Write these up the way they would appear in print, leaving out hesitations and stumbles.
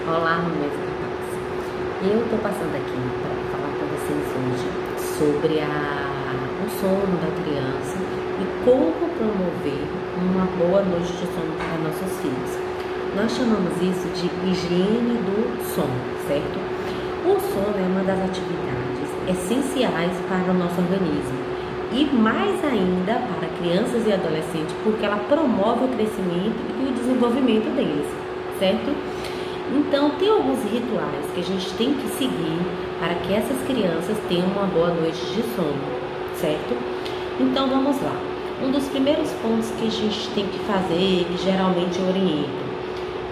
Olá, meus rapazes. Eu estou passando aqui para falar com vocês hoje sobre o sono da criança e como promover uma boa noite de sono para nossos filhos. Nós chamamos isso de higiene do sono, certo? O sono é uma das atividades essenciais para o nosso organismo e mais ainda para crianças e adolescentes, porque ela promove o crescimento e o desenvolvimento deles, certo? Então, tem alguns rituais que a gente tem que seguir para que essas crianças tenham uma boa noite de sono, certo? Então, vamos lá. Um dos primeiros pontos que a gente tem que fazer, que geralmente orienta,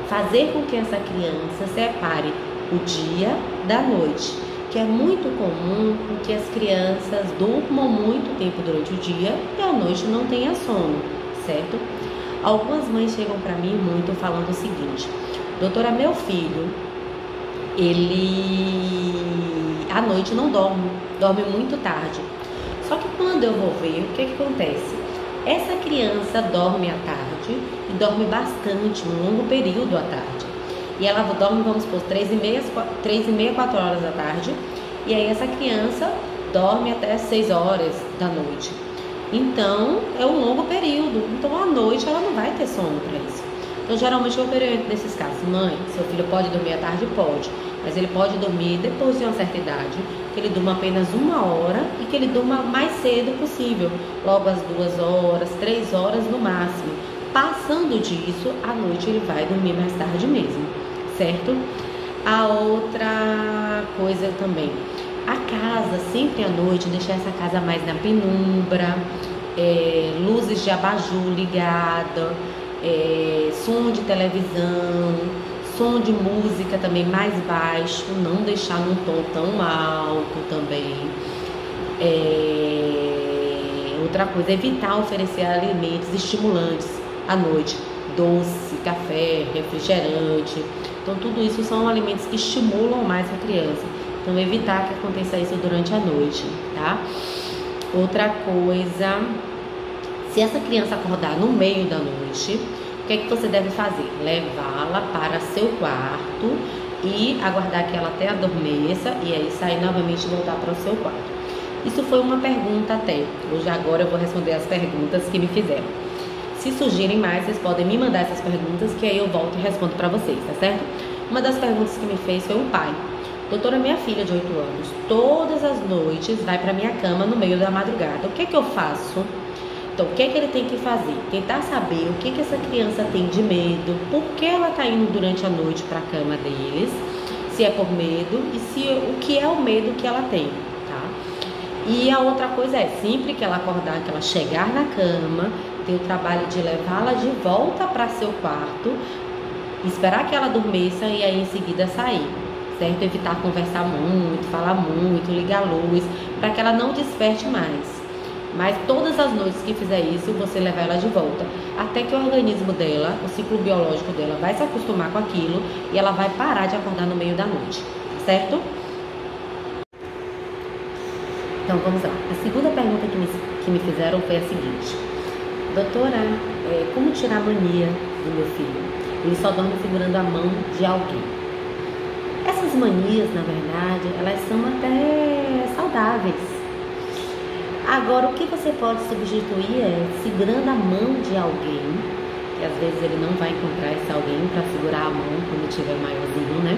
fazer com que essa criança separe o dia da noite, que é muito comum que as crianças durmam muito tempo durante o dia e à noite não tenha sono, certo? Algumas mães chegam para mim muito falando o seguinte: doutora, meu filho, ele à noite não dorme muito tarde. Só que quando eu vou ver, o que acontece? Essa criança dorme à tarde e dorme bastante, um longo período à tarde. E ela dorme, vamos supor, 3h30, 4 horas da tarde. E aí essa criança dorme até 6 horas da noite. Então, é um longo período. Então, à noite ela não vai ter sono para isso. Então, geralmente eu oriento nesses casos: mãe, seu filho pode dormir à tarde? Pode. Mas ele pode dormir depois de uma certa idade, que ele durma apenas 1 hora e que ele durma mais cedo possível. Logo às 2 horas, 3 horas no máximo. Passando disso, à noite ele vai dormir mais tarde mesmo, certo? A outra coisa também, a casa, sempre à noite, deixar essa casa mais na penumbra, luzes de abajur ligada, som de televisão, som de música também mais baixo, não deixar num tom tão alto também. Outra coisa, evitar oferecer alimentos estimulantes à noite, doce, café, refrigerante. Então tudo isso são alimentos que estimulam mais a criança. Então evitar que aconteça isso durante a noite, tá? Outra coisa, se essa criança acordar no meio da noite, o que é que você deve fazer? Levá-la para seu quarto e aguardar que ela até adormeça e aí sair novamente e voltar para o seu quarto. Isso foi uma pergunta até. Hoje agora eu vou responder as perguntas que me fizeram. Se surgirem mais, vocês podem me mandar essas perguntas que aí eu volto e respondo para vocês, tá certo? Uma das perguntas que me fez foi um pai: doutora, minha filha de 8 anos, todas as noites vai para minha cama no meio da madrugada. O que é que eu faço? Então, o que é que ele tem que fazer? Tentar saber o que que essa criança tem de medo, por que ela está indo durante a noite para a cama deles, se é por medo e o que é o medo que ela tem, tá? E a outra coisa é, sempre que ela acordar, que ela chegar na cama, ter o trabalho de levá-la de volta para seu quarto, esperar que ela adormeça e aí em seguida sair, certo? Evitar conversar muito, falar muito, ligar a luz, para que ela não desperte mais. Mas todas as noites que fizer isso, você levar ela de volta, até que o organismo dela, o ciclo biológico dela vai se acostumar com aquilo e ela vai parar de acordar no meio da noite, certo? Então vamos lá. A segunda pergunta que me fizeram foi a seguinte: doutora, como tirar a mania do meu filho? Ele só dorme segurando a mão de alguém. Essas manias, na verdade, elas são até saudáveis. Agora, o que você pode substituir é segurando a mão de alguém, que às vezes ele não vai encontrar esse alguém para segurar a mão quando tiver maiorzinho, né?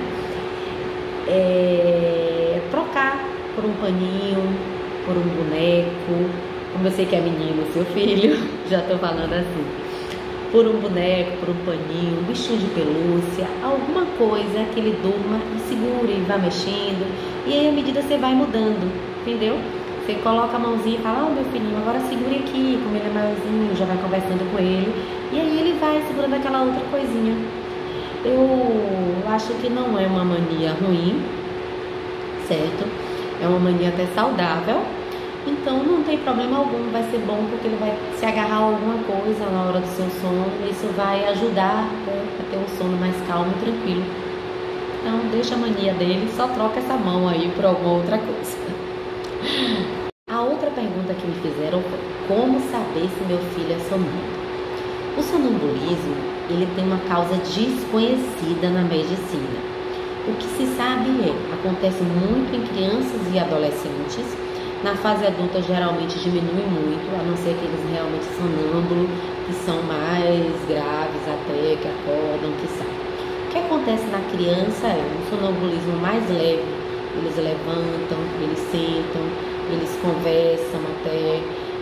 Trocar por um paninho, por um boneco, como eu sei que é menino, seu filho, já tô falando assim, por um boneco, por um paninho, um bichinho de pelúcia, alguma coisa que ele durma e segure e vá mexendo, e aí à medida você vai mudando, entendeu? Você coloca a mãozinha e fala: meu filhinho, agora segure aqui, como ele é maiorzinho, já vai conversando com ele, e aí ele vai segurando aquela outra coisinha. Eu acho que não é uma mania ruim, certo? É uma mania até saudável. Então não tem problema algum, vai ser bom porque ele vai se agarrar a alguma coisa na hora do seu sono e isso vai ajudar, né, a ter um sono mais calmo e tranquilo. Então deixa a mania dele, só troca essa mão aí por alguma outra coisa. A outra pergunta que me fizeram foi: como saber se meu filho é sonâmbulo? O sonambulismo, ele tem uma causa desconhecida na medicina. O que se sabe acontece muito em crianças e adolescentes. Na fase adulta geralmente diminui muito, a não ser aqueles realmente sonâmbulos, que são mais graves até, que acordam, que saem. O que acontece na criança é um sonambulismo mais leve. Eles levantam, eles sentam, eles conversam até,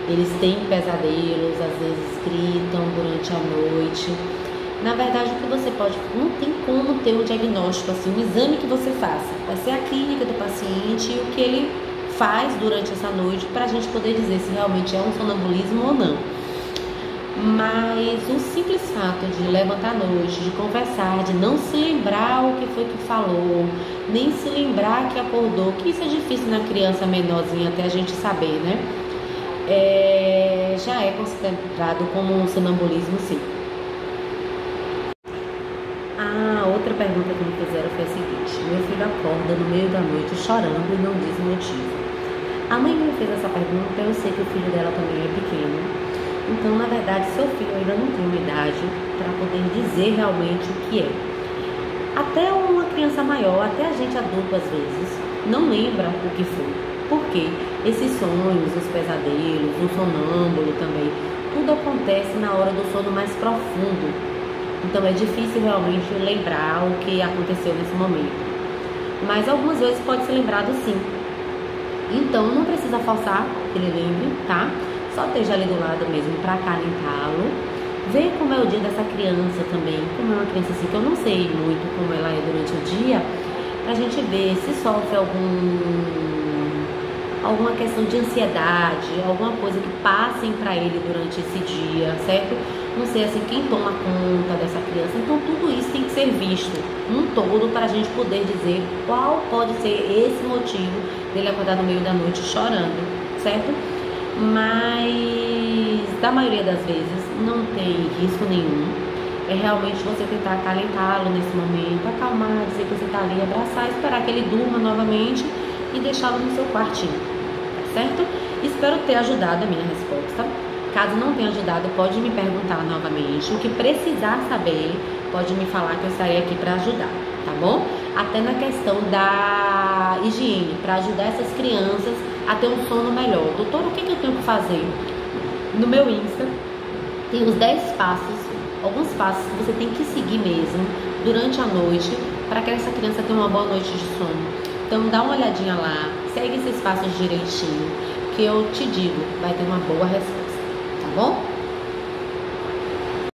eles têm pesadelos, às vezes gritam durante a noite. Na verdade, o que você pode, não tem como ter um diagnóstico assim, um exame que você faça. Vai ser a clínica do paciente e o que ele faz durante essa noite para a gente poder dizer se realmente é um sonambulismo ou não. Mas o simples fato de levantar à noite, de conversar, de não se lembrar o que foi que falou, nem se lembrar que acordou, que isso é difícil na criança menorzinha até a gente saber, né? Já é considerado como um sonambulismo, sim. Outra pergunta que me fizeram foi a seguinte: meu filho acorda no meio da noite chorando e não diz o motivo. A mãe que me fez essa pergunta, eu sei que o filho dela também é pequeno. Então, na verdade, seu filho ainda não tem uma idade para poder dizer realmente o que é. Até uma criança maior, até a gente adulto às vezes, não lembra o que foi. Por quê? Esses sonhos, os pesadelos, o sonâmbulo também, tudo acontece na hora do sono mais profundo. Então é difícil realmente lembrar o que aconteceu nesse momento. Mas algumas vezes pode ser lembrado sim. Então não precisa forçar que ele lembre, tá? Só esteja ali do lado mesmo para acalentá-lo. Ver como é o dia dessa criança também. Como é uma criança assim, que eu não sei muito como ela é durante o dia, pra gente ver se sofre alguma questão de ansiedade, alguma coisa que passem para ele durante esse dia, certo? Não sei assim, quem toma conta dessa criança. Então tudo isso tem que ser visto um todo para a gente poder dizer qual pode ser esse motivo dele acordar no meio da noite chorando, certo? Mas da maioria das vezes não tem risco nenhum. É realmente você tentar acalentá-lo nesse momento, acalmar, dizer que você está ali, abraçar, esperar que ele durma novamente e deixá-lo no seu quartinho, tá certo? Espero ter ajudado a minha resposta. Caso não tenha ajudado, pode me perguntar novamente. O que precisar saber, pode me falar que eu estarei aqui para ajudar, tá bom? Até na questão da higiene, para ajudar essas crianças a ter um sono melhor. Doutor, o que eu tenho que fazer? No meu Insta tem os 10 passos, alguns passos que você tem que seguir mesmo durante a noite para que essa criança tenha uma boa noite de sono. Então dá uma olhadinha lá, segue esses passos direitinho, que eu te digo, vai ter uma boa resposta, tá bom?